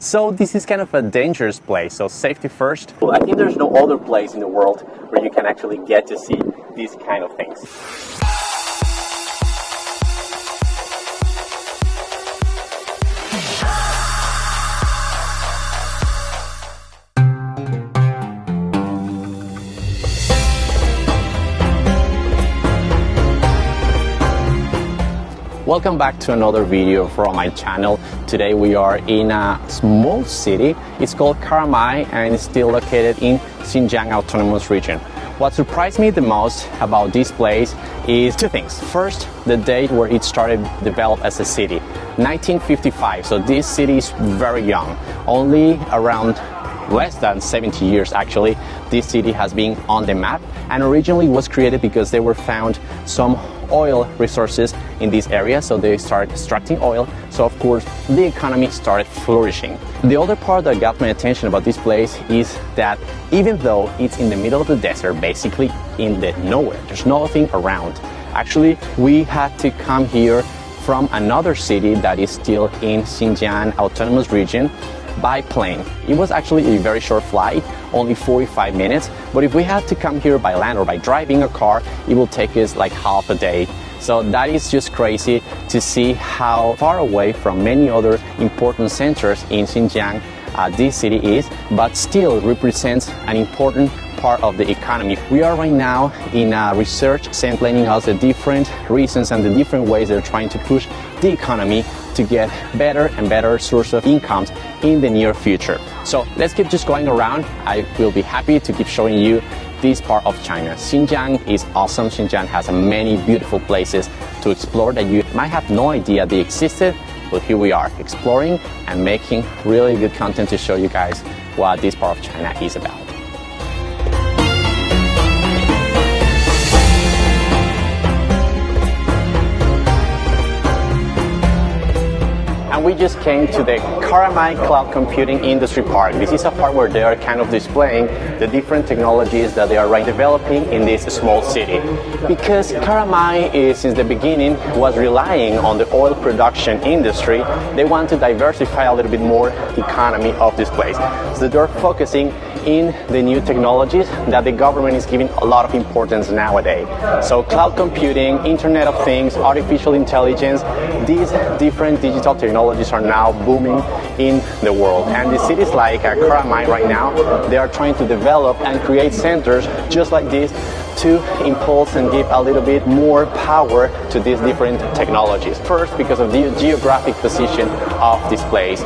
So this is kind of a dangerous place, so safety first. Well, I think there's no other place in the world where you can actually get to see these kind of things. Welcome back to another video from my channel. Today we are in a small city. It's called Karamay and it's still located in Xinjiang Autonomous Region. What surprised me the most about this place is two things. First, the date where it started developed as a city, 1955. So this city is very young, only around less than 70 years actually. This city has been on the map and originally was created because there were found some oil resources in this area, so they started extracting oil, so of course the economy started flourishing. The other part that got my attention about this place is that even though it's in the middle of the desert, basically in the nowhere, there's nothing around. Actually, we had to come here from another city that is still in Xinjiang Autonomous Region by plane. It was actually a very short flight, only 45 minutes, but if we had to come here by land or by driving a car, it will take us like half a day. So that is just crazy to see how far away from many other important centers in Xinjiang this city is, but still represents an important part of the economy. We are right now in a research center explaining us the different reasons and the different ways they're trying to push the economy to get better and better source of incomes in the near future. So let's keep just going around. I will be happy to keep showing you this part of China. Xinjiang is awesome. Xinjiang has many beautiful places to explore that you might have no idea they existed, but here we are exploring and making really good content to show you guys what this part of China is about. We just came to the Karamay Cloud Computing Industry Park. This is a part where they are kind of displaying the different technologies that they are right developing in this small city. Because Karamay is, since the beginning, was relying on the oil production industry, they want to diversify a little bit more the economy of this place. So they're focusing in the new technologies that the government is giving a lot of importance nowadays. So cloud computing, Internet of Things, artificial intelligence, these different digital technologies are now booming in the world. And the cities like Karamay right now, they are trying to develop and create centers just like this to impulse and give a little bit more power to these different technologies. First, because of the geographic position of this place.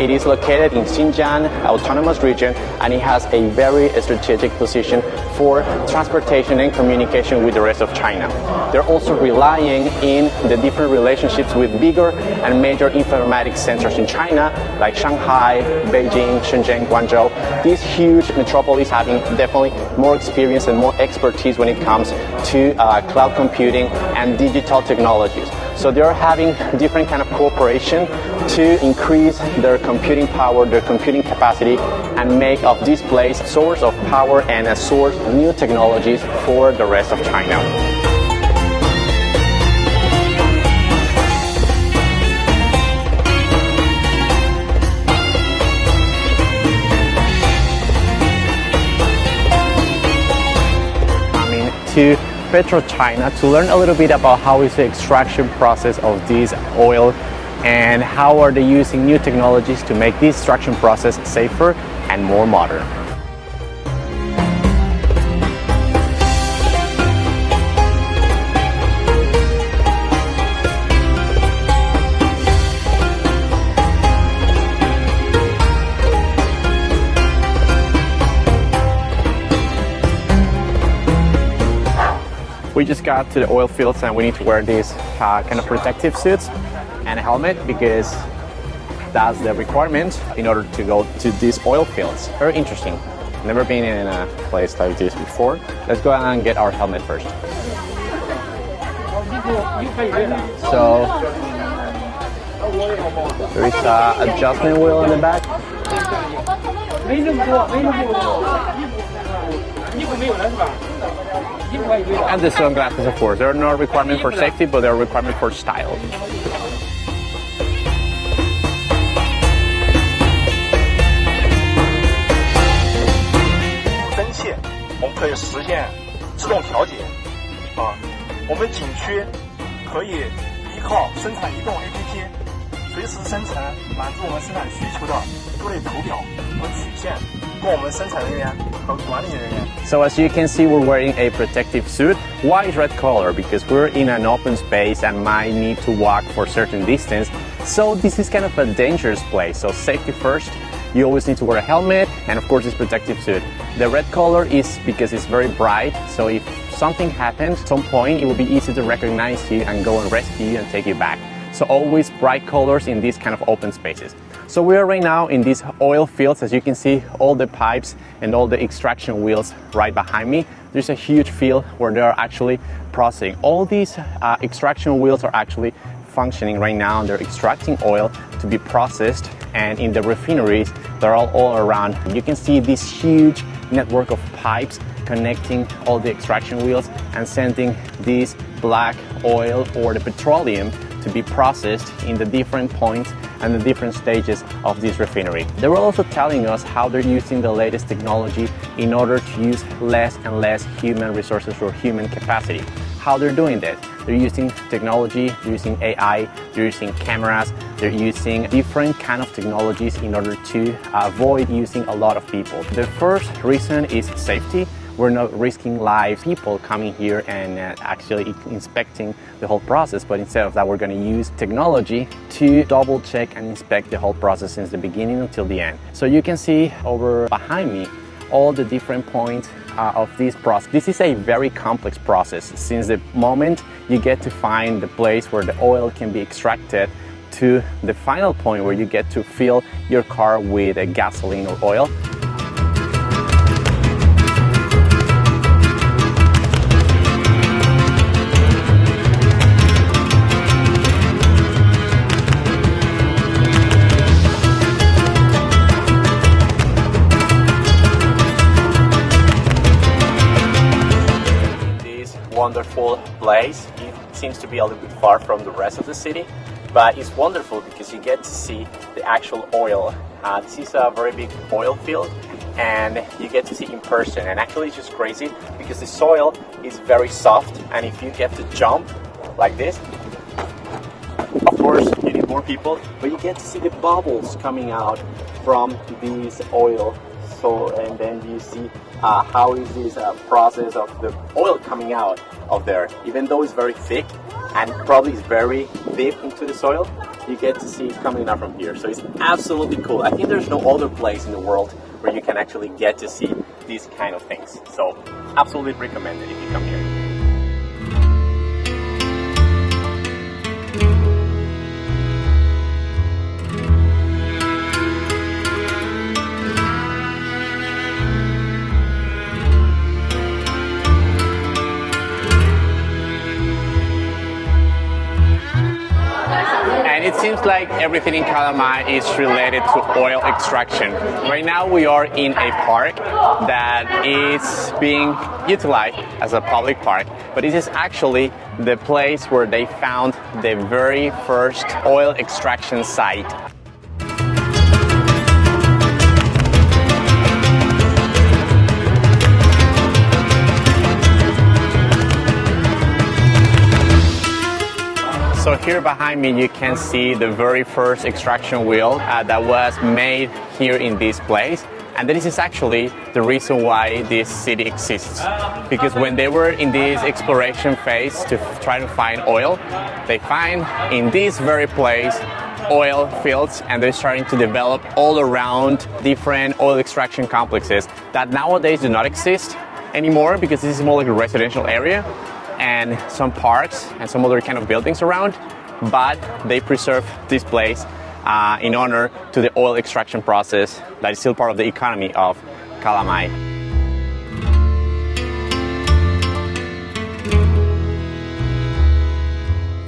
It is located in Xinjiang Autonomous Region and it has a very strategic position for transportation and communication with the rest of China. They're also relying in the different relationships with bigger and major informatics centers in China like Shanghai, Beijing, Shenzhen, Guangzhou. These huge metropolises having definitely more experience and more expertise when it comes to cloud computing and digital technologies. So they are having different kind of cooperation to increase their computing power, their computing capacity, and make of this place a source of power and a source of new technologies for the rest of China. To PetroChina to learn a little bit about how is the extraction process of this oil and how are they using new technologies to make this extraction process safer and more modern. We just got to the oil fields and we need to wear these kind of protective suits and a helmet because that's the requirement in order to go to these oil fields. Very interesting. Never been in a place like this before. Let's go ahead and get our helmet first. So there is an adjustment wheel in the back. And the sunglasses, of course. They're not a requirement for safety, but they're a requirement for style. 件自动调节。我们景区可以依靠生产移动 APP， 随时生成满足我们生产需求的各类图表和曲线，供我们生产人员和管理人员。So as you can see, we're wearing a protective suit. Why is red color? Because we're in an open space and might need to walk for a certain distance. So this is kind of a dangerous place. So safety first. You always need to wear a helmet and of course this protective suit. The red color is because it's very bright. So if something happens at some point, it will be easy to recognize you and go and rescue you and take you back. So always bright colors in these kind of open spaces. So we are right now in these oil fields. As you can see, all the pipes and all the extraction wheels right behind me. There's a huge field where they are actually processing. All these extraction wheels are actually functioning right now, and they're extracting oil to be processed, and in the refineries they're all around. You can see this huge network of pipes connecting all the extraction wheels and sending this black oil or the petroleum to be processed in the different points and the different stages of this refinery. They were also telling us how they're using the latest technology in order to use less and less human resources or human capacity. How they're doing this? They're using technology, they're using AI, they're using cameras, they're using different kind of technologies in order to avoid using a lot of people. The first reason is safety. We're not risking live people coming here and actually inspecting the whole process, but instead of that, we're going to use technology to double check and inspect the whole process since the beginning until the end. So you can see over behind me all the different points of this process. This is a very complex process since the moment you get to find the place where the oil can be extracted to the final point where you get to fill your car with gasoline or oil. Wonderful place. It seems to be a little bit far from the rest of the city, but it's wonderful because you get to see the actual oil. This is a very big oil field and you get to see in person, and actually it's just crazy because the soil is very soft, and if you get to jump like this, of course you need more people, but you get to see the bubbles coming out from this oil. So, and then you see how is this process of the oil coming out of there. Even though it's very thick and probably is very deep into the soil, you get to see it coming out from here. So it's absolutely cool. I think there's no other place in the world where you can actually get to see these kind of things. So absolutely recommend it if you come here. It seems like everything in Karamay is related to oil extraction. Right now we are in a park that is being utilized as a public park, but this is actually the place where they found the very first oil extraction site. So here behind me you can see the very first extraction wheel that was made here in this place. And this is actually the reason why this city exists. Because when they were in this exploration phase to try to find oil, they find in this very place oil fields, and they're starting to develop all around different oil extraction complexes that nowadays do not exist anymore because this is more like a residential area and some parks and some other kind of buildings around, but they preserve this place in honor to the oil extraction process that is still part of the economy of Karamay.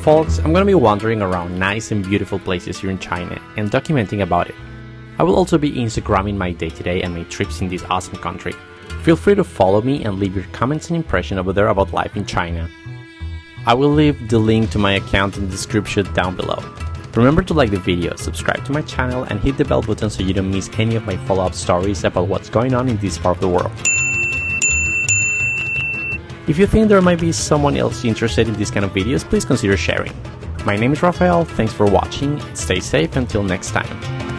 Folks, I'm gonna be wandering around nice and beautiful places here in China and documenting about it. I will also be Instagramming my day-to-day and my trips in this awesome country. Feel free to follow me and leave your comments and impression over there about life in China. I will leave the link to my account in the description down below. Remember to like the video, subscribe to my channel, and hit the bell button so you don't miss any of my follow-up stories about what's going on in this part of the world. If you think there might be someone else interested in these kind of videos, please consider sharing. My name is Rafael, thanks for watching, stay safe until next time.